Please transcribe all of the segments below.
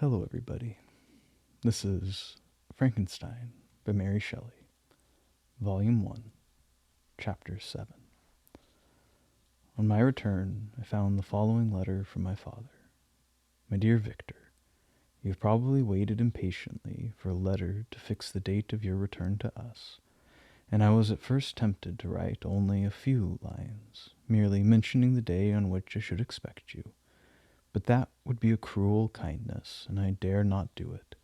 Hello, everybody. This is Frankenstein by Mary Shelley, Volume 1, Chapter 7. On my return, I found the following letter from my father. My dear Victor, you have probably waited impatiently for a letter to fix the date of your return to us, and I was at first tempted to write only a few lines, merely mentioning the day on which I should expect you. But that would be a cruel kindness, and I dare not do it.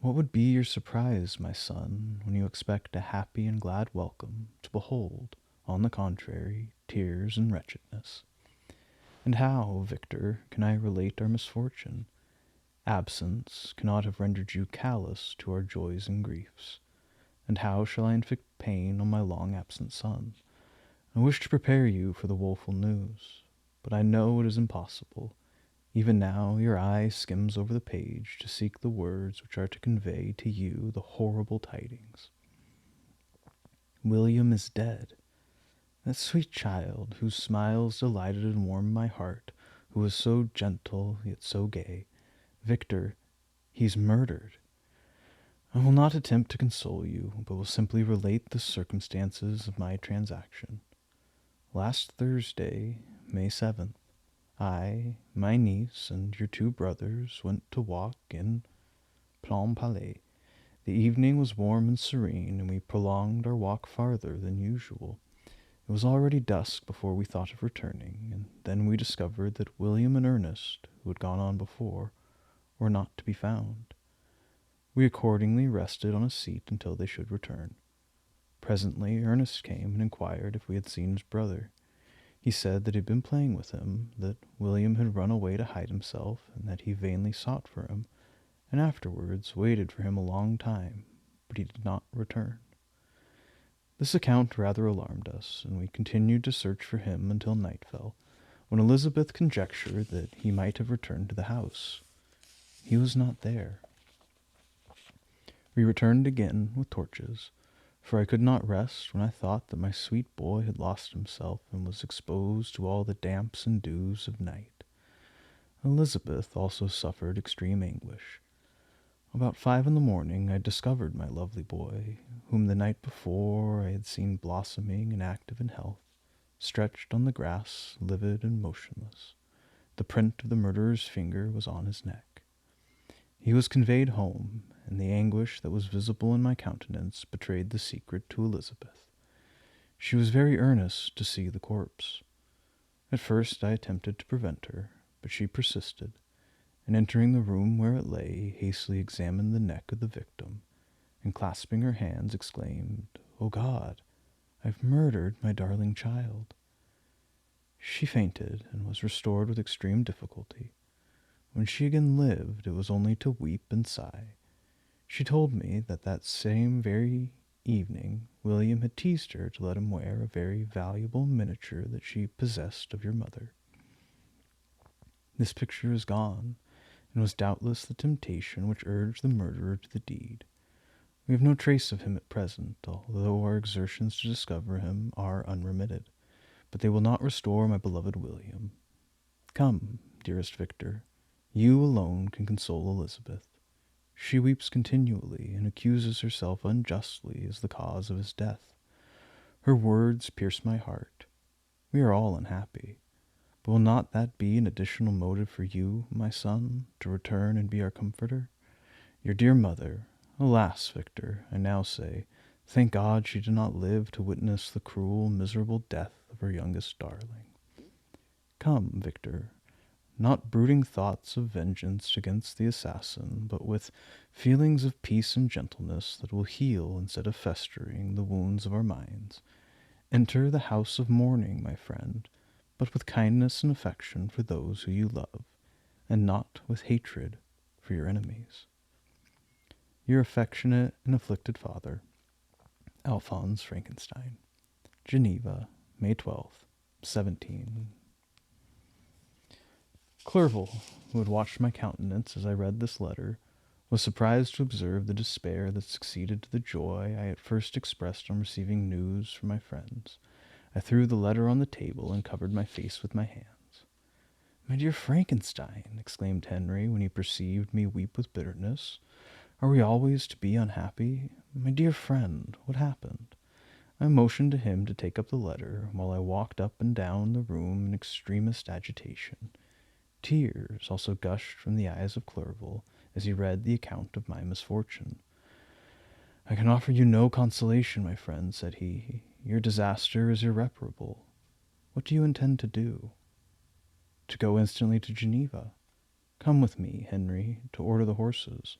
What would be your surprise, my son, when you expect a happy and glad welcome to behold, on the contrary, tears and wretchedness? And how, Victor, can I relate our misfortune? Absence cannot have rendered you callous to our joys and griefs. And how shall I inflict pain on my long-absent son? I wish to prepare you for the woeful news, but I know it is impossible. Even now your eye skims over the page to seek the words which are to convey to you the horrible tidings. William is dead. That sweet child, whose smiles delighted and warmed my heart, who was so gentle yet so gay. Victor, he's murdered. I will not attempt to console you, but will simply relate the circumstances of my transaction. Last Thursday, May 7th, I, my niece, and your two brothers went to walk in Plan Palais. The evening was warm and serene, and we prolonged our walk farther than usual. It was already dusk before we thought of returning, and then we discovered that William and Ernest, who had gone on before, were not to be found. We accordingly rested on a seat until they should return. Presently Ernest came and inquired if we had seen his brother. He said that he had been playing with him, that William had run away to hide himself, and that he vainly sought for him, and afterwards waited for him a long time, but he did not return. This account rather alarmed us, and we continued to search for him until night fell, when Elizabeth conjectured that he might have returned to the house. He was not there. We returned again with torches, for I could not rest when I thought that my sweet boy had lost himself and was exposed to all the damps and dews of night. Elizabeth also suffered extreme anguish. About 5 in the morning I discovered my lovely boy, whom the night before I had seen blossoming and active in health, stretched on the grass, livid and motionless. The print of the murderer's finger was on his neck. He was conveyed home, and the anguish that was visible in my countenance betrayed the secret to Elizabeth. She was very earnest to see the corpse. At first I attempted to prevent her, but she persisted, and entering the room where it lay, hastily examined the neck of the victim, and clasping her hands, exclaimed, "O God, I've murdered my darling child." She fainted, and was restored with extreme difficulty. When she again lived, it was only to weep and sigh. She told me that that same very evening William had teased her to let him wear a very valuable miniature that she possessed of your mother. This picture is gone, and was doubtless the temptation which urged the murderer to the deed. We have no trace of him at present, although our exertions to discover him are unremitted, but they will not restore my beloved William. Come, dearest Victor, you alone can console Elizabeth. She weeps continually, and accuses herself unjustly as the cause of his death. Her words pierce my heart. We are all unhappy, but will not that be an additional motive for you, my son, to return and be our comforter? Your dear mother, alas, Victor, I now say, thank God she did not live to witness the cruel, miserable death of her youngest darling. Come, Victor, not brooding thoughts of vengeance against the assassin, but with feelings of peace and gentleness that will heal instead of festering the wounds of our minds. Enter the house of mourning, my friend, but with kindness and affection for those who you love, and not with hatred for your enemies. Your affectionate and afflicted father, Alphonse Frankenstein. Geneva, May 12th, 17. Clerval, who had watched my countenance as I read this letter, was surprised to observe the despair that succeeded to the joy I at first expressed on receiving news from my friends. I threw the letter on the table and covered my face with my hands. My dear Frankenstein, exclaimed Henry, when he perceived me weep with bitterness, are we always to be unhappy? My dear friend, what happened? I motioned to him to take up the letter, while I walked up and down the room in extremest agitation. Tears also gushed from the eyes of Clerval as he read the account of my misfortune. I can offer you no consolation, my friend, said he. Your disaster is irreparable. What do you intend to do? To go instantly to Geneva. Come with me, Henry, to order the horses.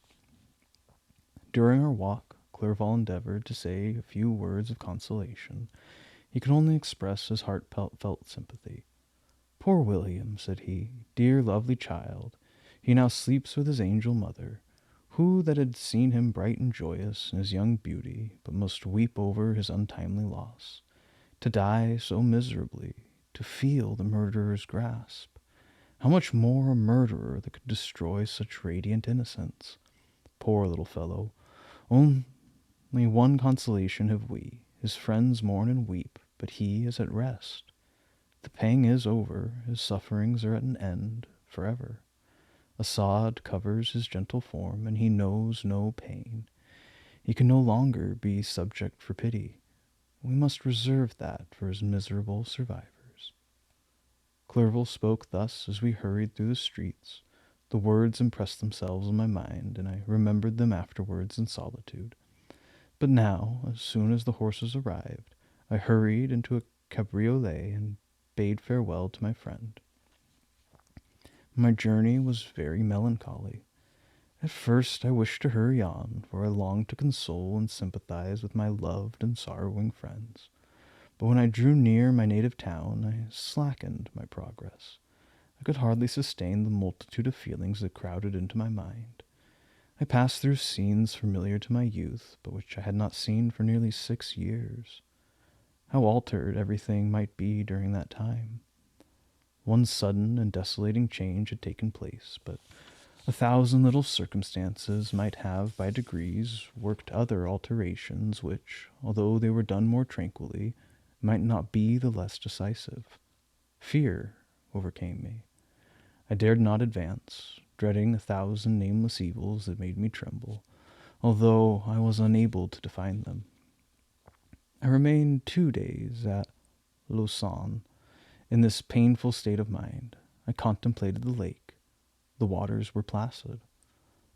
During our walk, Clerval endeavored to say a few words of consolation. He could only express his heartfelt sympathy. Poor William, said he, dear lovely child, he now sleeps with his angel mother. Who that had seen him bright and joyous in his young beauty, but must weep over his untimely loss? To die so miserably, to feel the murderer's grasp. How much more a murderer that could destroy such radiant innocence? Poor little fellow! Only one consolation have we. His friends mourn and weep, but he is at rest. The pang is over, his sufferings are at an end, forever. A sod covers his gentle form, and he knows no pain. He can no longer be subject for pity. We must reserve that for his miserable survivors. Clerval spoke thus as we hurried through the streets. The words impressed themselves on my mind, and I remembered them afterwards in solitude. But now, as soon as the horses arrived, I hurried into a cabriolet and bade farewell to my friend. My journey was very melancholy. At first I wished to hurry on, for I longed to console and sympathize with my loved and sorrowing friends. But when I drew near my native town, I slackened my progress. I could hardly sustain the multitude of feelings that crowded into my mind. I passed through scenes familiar to my youth, but which I had not seen for nearly 6 years. How altered everything might be during that time! One sudden and desolating change had taken place, but 1,000 little circumstances might have by degrees worked other alterations which, although they were done more tranquilly, might not be the less decisive. Fear overcame me. I dared not advance, dreading 1,000 nameless evils that made me tremble, although I was unable to define them. I remained 2 days at Lausanne. In this painful state of mind, I contemplated the lake. The waters were placid.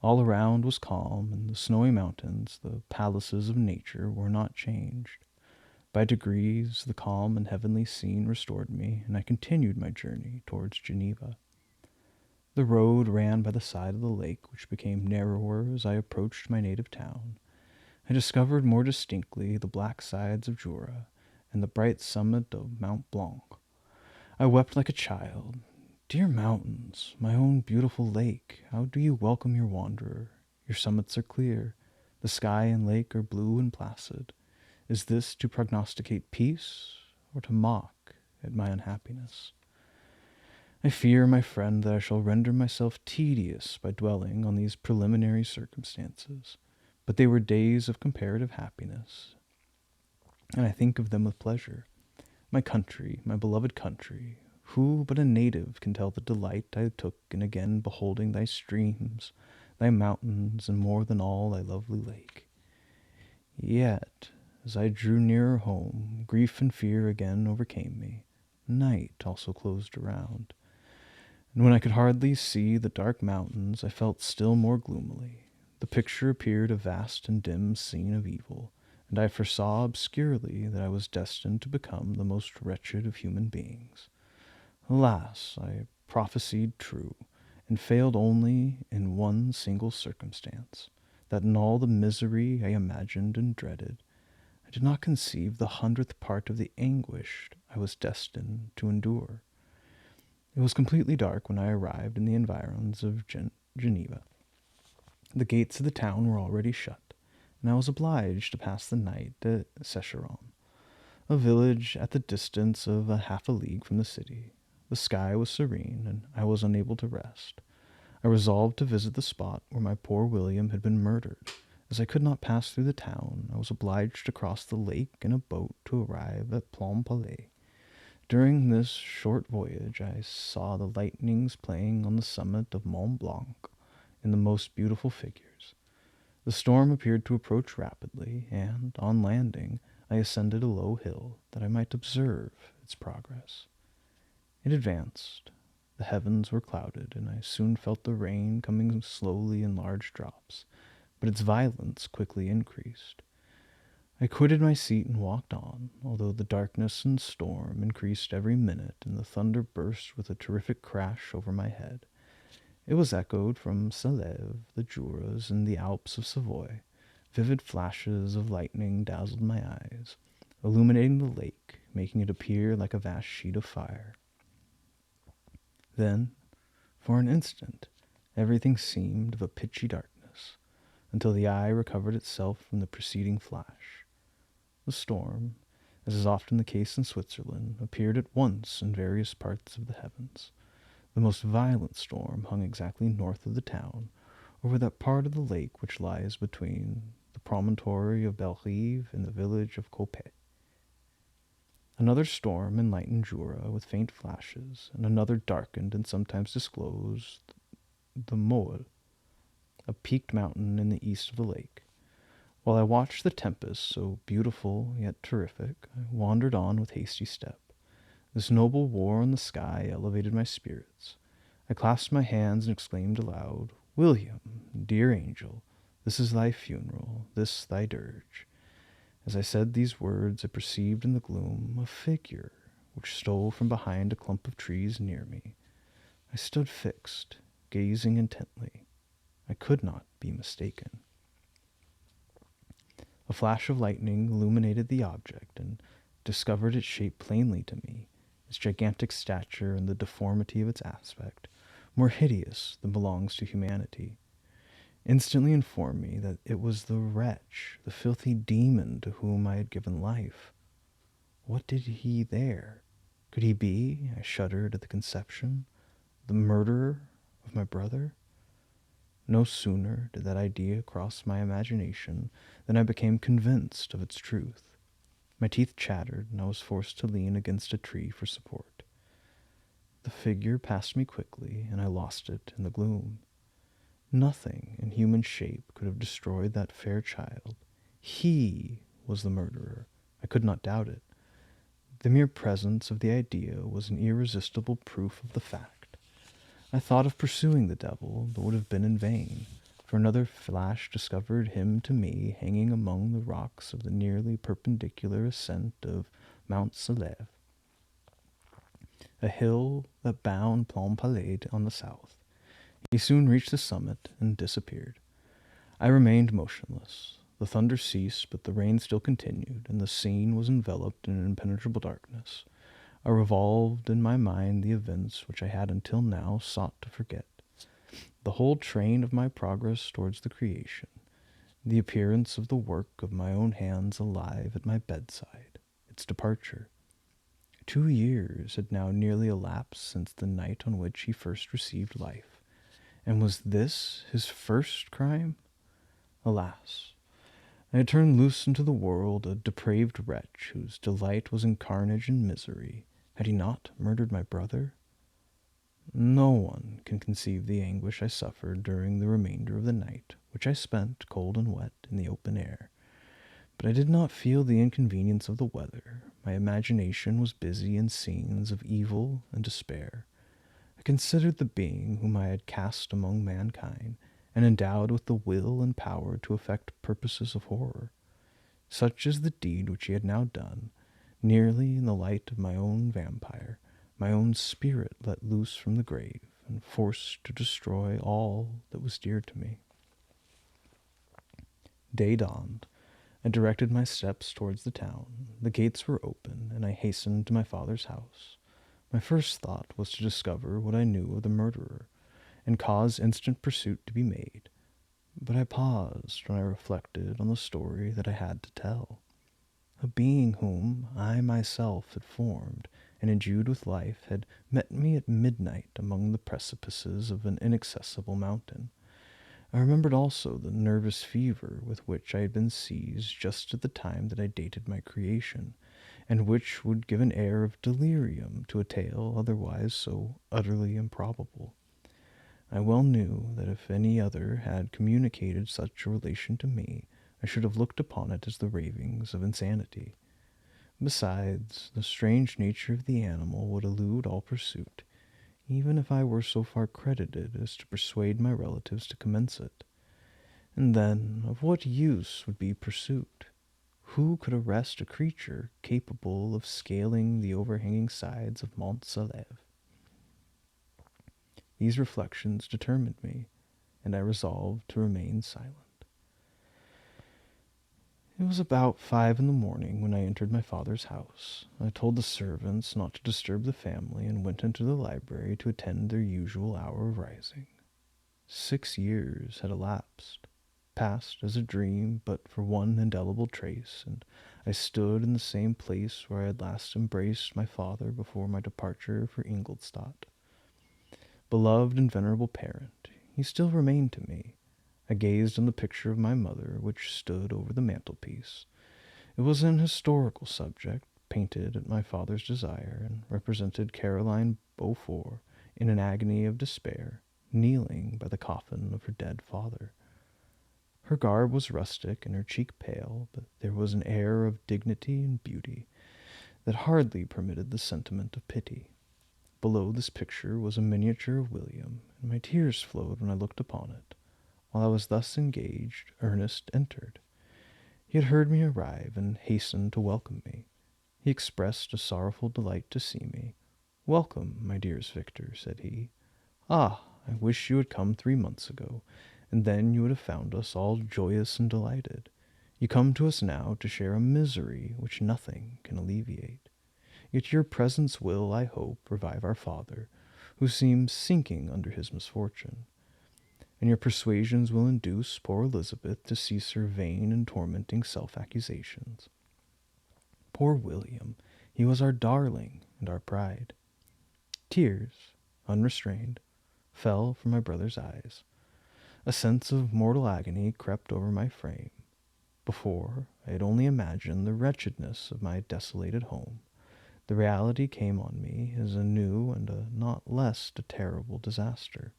All around was calm, and the snowy mountains, the palaces of nature, were not changed. By degrees, the calm and heavenly scene restored me, and I continued my journey towards Geneva. The road ran by the side of the lake, which became narrower as I approached my native town. I discovered more distinctly the black sides of Jura and the bright summit of Mont Blanc. I wept like a child. Dear mountains, my own beautiful lake, how do you welcome your wanderer? Your summits are clear. The sky and lake are blue and placid. Is this to prognosticate peace, or to mock at my unhappiness? I fear, my friend, that I shall render myself tedious by dwelling on these preliminary circumstances, but they were days of comparative happiness, and I think of them with pleasure. My country, my beloved country, who but a native can tell the delight I took in again beholding thy streams, thy mountains, and more than all, thy lovely lake? Yet, as I drew nearer home, grief and fear again overcame me. Night also closed around, and when I could hardly see the dark mountains, I felt still more gloomily. The picture appeared a vast and dim scene of evil, and I foresaw obscurely that I was destined to become the most wretched of human beings. Alas, I prophesied true, and failed only in one single circumstance, that in all the misery I imagined and dreaded, I did not conceive the 100th part of the anguish I was destined to endure. It was completely dark when I arrived in the environs of Geneva. The gates of the town were already shut, and I was obliged to pass the night at Secheron, a village at the distance of half a league from the city. The sky was serene, and I was unable to rest. I resolved to visit the spot where my poor William had been murdered. As I could not pass through the town, I was obliged to cross the lake in a boat to arrive at Plainpalais. During this short voyage I saw the lightnings playing on the summit of Mont Blanc in the most beautiful figures. The storm appeared to approach rapidly, and, on landing, I ascended a low hill that I might observe its progress. It advanced. The heavens were clouded, and I soon felt the rain coming slowly in large drops, but its violence quickly increased. I quitted my seat and walked on, although the darkness and storm increased every minute, and the thunder burst with a terrific crash over my head. It was echoed from Salève, the Juras, and the Alps of Savoy. Vivid flashes of lightning dazzled my eyes, illuminating the lake, making it appear like a vast sheet of fire. Then, for an instant, everything seemed of a pitchy darkness, until the eye recovered itself from the preceding flash. The storm, as is often the case in Switzerland, appeared at once in various parts of the heavens. The most violent storm hung exactly north of the town, over that part of the lake which lies between the promontory of Belle-Rive and the village of Coppet. Another storm enlightened Jura with faint flashes, and another darkened and sometimes disclosed the Moel, a peaked mountain in the east of the lake. While I watched the tempest, so beautiful yet terrific, I wandered on with hasty step. This noble war in the sky elevated my spirits. I clasped my hands and exclaimed aloud, "William, dear angel, this is thy funeral, this thy dirge." As I said these words, I perceived in the gloom a figure which stole from behind a clump of trees near me. I stood fixed, gazing intently. I could not be mistaken. A flash of lightning illuminated the object and discovered its shape plainly to me, its gigantic stature and the deformity of its aspect, more hideous than belongs to humanity, instantly informed me that it was the wretch, the filthy demon to whom I had given life. What did he there? Could he be, I shuddered at the conception, the murderer of my brother? No sooner did that idea cross my imagination than I became convinced of its truth. My teeth chattered, and I was forced to lean against a tree for support. The figure passed me quickly, and I lost it in the gloom. Nothing in human shape could have destroyed that fair child. He was the murderer. I could not doubt it. The mere presence of the idea was an irresistible proof of the fact. I thought of pursuing the devil, but would have been in vain, for another flash discovered him to me hanging among the rocks of the nearly perpendicular ascent of Mount Salève, a hill that bound Plainpalais on the south. He soon reached the summit and disappeared. I remained motionless. The thunder ceased, but the rain still continued, and the scene was enveloped in an impenetrable darkness. I revolved in my mind the events which I had until now sought to forget. The whole train of my progress towards the creation, the appearance of the work of my own hands alive at my bedside, its departure. 2 years had now nearly elapsed since the night on which he first received life. And was this his first crime? Alas! I had turned loose into the world a depraved wretch whose delight was in carnage and misery. Had he not murdered my brother? No one can conceive the anguish I suffered during the remainder of the night, which I spent, cold and wet, in the open air. But I did not feel the inconvenience of the weather. My imagination was busy in scenes of evil and despair. I considered the being whom I had cast among mankind, and endowed with the will and power to effect purposes of horror. Such is the deed which he had now done, nearly in the light of my own vampire, my own spirit let loose from the grave, and forced to destroy all that was dear to me. Day dawned. I directed my steps towards the town. The gates were open, and I hastened to my father's house. My first thought was to discover what I knew of the murderer, and cause instant pursuit to be made. But I paused when I reflected on the story that I had to tell. A being whom I myself had formed and endued with life had met me at midnight among the precipices of an inaccessible mountain. I remembered also the nervous fever with which I had been seized just at the time that I dated my creation, and which would give an air of delirium to a tale otherwise so utterly improbable. I well knew that if any other had communicated such a relation to me, I should have looked upon it as the ravings of insanity. Besides, the strange nature of the animal would elude all pursuit, even if I were so far credited as to persuade my relatives to commence it. And then, of what use would be pursuit? Who could arrest a creature capable of scaling the overhanging sides of Mont Saleve? These reflections determined me, and I resolved to remain silent. It was about 5 in the morning when I entered my father's house. I told the servants not to disturb the family and went into the library to attend their usual hour of rising. 6 years had elapsed, passed as a dream but for one indelible trace, and I stood in the same place where I had last embraced my father before my departure for Ingolstadt. Beloved and venerable parent, he still remained to me. I gazed on the picture of my mother, which stood over the mantelpiece. It was an historical subject, painted at my father's desire, and represented Caroline Beaufort in an agony of despair, kneeling by the coffin of her dead father. Her garb was rustic and her cheek pale, but there was an air of dignity and beauty that hardly permitted the sentiment of pity. Below this picture was a miniature of William, and my tears flowed when I looked upon it. While I was thus engaged, Ernest entered. He had heard me arrive and hastened to welcome me. He expressed a sorrowful delight to see me. "Welcome, my dearest Victor," said he. "Ah, I wish you had come 3 months ago, and then you would have found us all joyous and delighted. You come to us now to share a misery which nothing can alleviate. Yet your presence will, I hope, revive our father, who seems sinking under his misfortune, and your persuasions will induce poor Elizabeth to cease her vain and tormenting self-accusations. Poor William, he was our darling and our pride." Tears, unrestrained, fell from my brother's eyes. A sense of mortal agony crept over my frame. Before, I had only imagined the wretchedness of my desolated home. The reality came on me as a new and a not less a terrible disaster.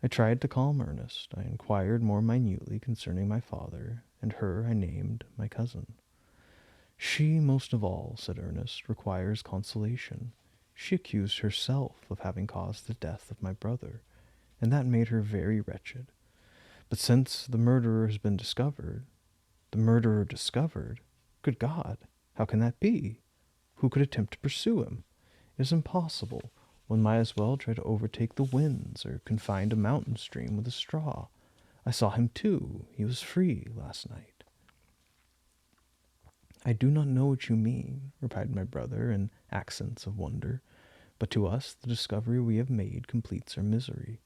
I tried to calm Ernest. I inquired more minutely concerning my father, and her I named my cousin. "She, most of all," said Ernest, "requires consolation. She accused herself of having caused the death of my brother, and that made her very wretched. But since the murderer has been discovered—" "The murderer discovered? Good God, how can that be? Who could attempt to pursue him? It is impossible. One might as well try to overtake the winds, or confind a mountain stream with a straw. I saw him too. He was free last night." "I do not know what you mean," replied my brother in accents of wonder, "but to us the discovery we have made completes our misery.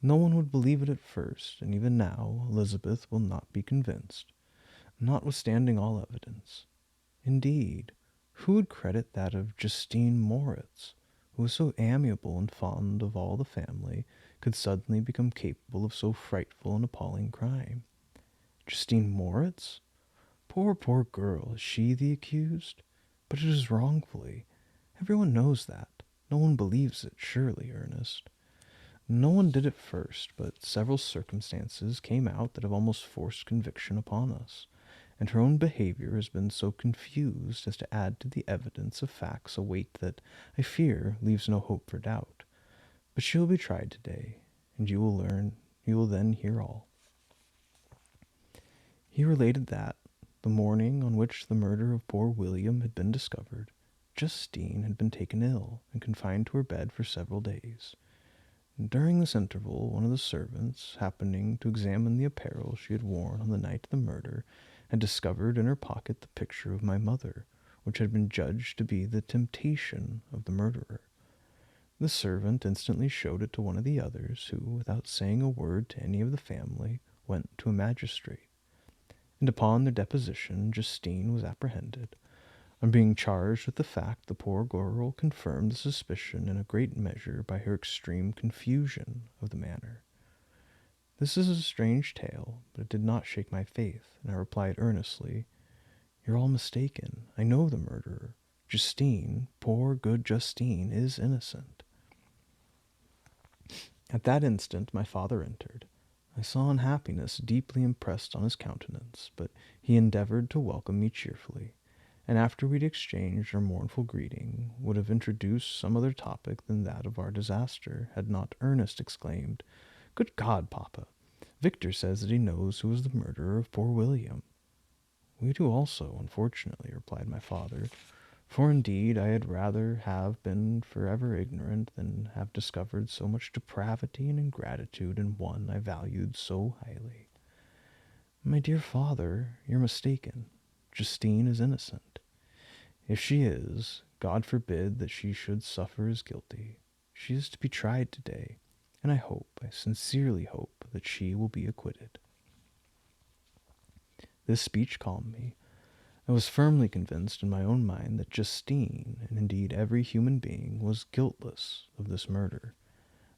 No one would believe it at first, and even now Elizabeth will not be convinced, notwithstanding all evidence. Indeed, who would credit that of Justine Moritz, who was so amiable and fond of all the family, could suddenly become capable of so frightful and appalling crime? Justine Moritz? Poor, poor girl, is she the accused? But it is wrongfully. Everyone knows that. No one believes it, surely, Ernest. No one did at first, but several circumstances came out that have almost forced conviction upon us, and her own behavior has been so confused as to add to the evidence of facts a weight that, I fear, leaves no hope for doubt. But she will be tried today, and you will then hear all." He related that, the morning on which the murder of poor William had been discovered, Justine had been taken ill and confined to her bed for several days. During this interval, one of the servants, happening to examine the apparel she had worn on the night of the murder, had discovered in her pocket the picture of my mother, which had been judged to be the temptation of the murderer. The servant instantly showed it to one of the others, who, without saying a word to any of the family, went to a magistrate, and upon their deposition Justine was apprehended. On being charged with the fact, the poor girl confirmed the suspicion in a great measure by her extreme confusion of the matter. This is a strange tale, but it did not shake my faith, and I replied earnestly, You're all mistaken. I know the murderer. Justine, poor good Justine, is innocent." At that instant my father entered. I saw unhappiness deeply impressed on his countenance, but he endeavored to welcome me cheerfully, and after we'd exchanged our mournful greeting, would have introduced some other topic than that of our disaster, had not Ernest exclaimed, "Good God, papa! Victor says that he knows who was the murderer of poor William." "We do also, unfortunately," replied my father, "for indeed I had rather have been forever ignorant than have discovered so much depravity and ingratitude in one I valued so highly." "My dear father, you're mistaken. Justine is innocent. If she is, God forbid that she should suffer as guilty. She is to be tried today, and I sincerely hope, that she will be acquitted." This speech calmed me. I was firmly convinced in my own mind that Justine, and indeed every human being, was guiltless of this murder.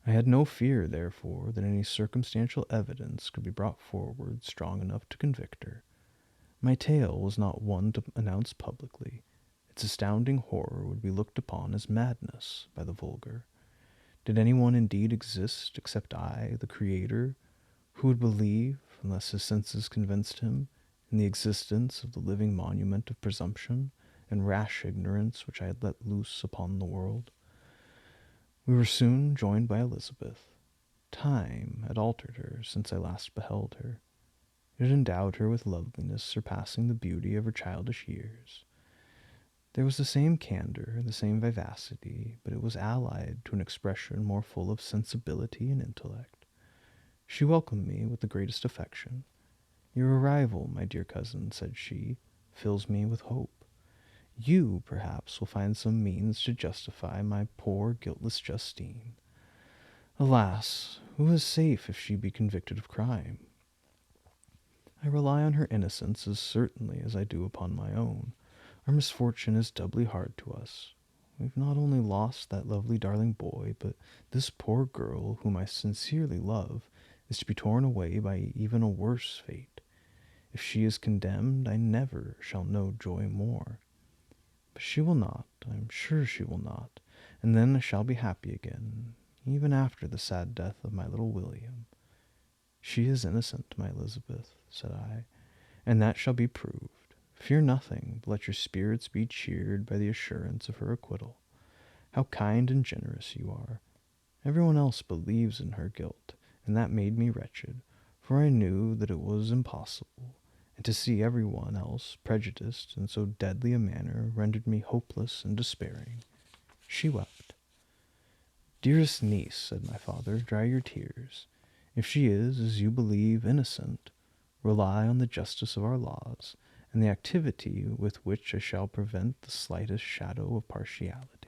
I had no fear, therefore, that any circumstantial evidence could be brought forward strong enough to convict her. My tale was not one to announce publicly. Its astounding horror would be looked upon as madness by the vulgar. Did anyone indeed exist except I, the Creator, who would believe, unless his senses convinced him, in the existence of the living monument of presumption and rash ignorance which I had let loose upon the world? We were soon joined by Elizabeth. Time had altered her since I last beheld her. It had endowed her with loveliness surpassing the beauty of her childish years. There was the same candor, the same vivacity, but it was allied to an expression more full of sensibility and intellect. She welcomed me with the greatest affection. "Your arrival, my dear cousin," said she, "fills me with hope. You, perhaps, will find some means to justify my poor guiltless Justine. Alas, who is safe if she be convicted of crime? I rely on her innocence as certainly as I do upon my own. Our misfortune is doubly hard to us. We've not only lost that lovely darling boy, but this poor girl, whom I sincerely love, is to be torn away by even a worse fate. If she is condemned, I never shall know joy more. But she will not, I am sure she will not, and then I shall be happy again, even after the sad death of my little William." "She is innocent, my Elizabeth," said I, "and that shall be proved. Fear nothing, but let your spirits be cheered by the assurance of her acquittal. How kind and generous you are! Everyone else believes in her guilt, and that made me wretched, for I knew that it was impossible, and to see everyone else prejudiced in so deadly a manner rendered me hopeless and despairing." She wept. "Dearest niece," said my father, "dry your tears. If she is, as you believe, innocent, rely on the justice of our laws, and the activity with which I shall prevent the slightest shadow of partiality.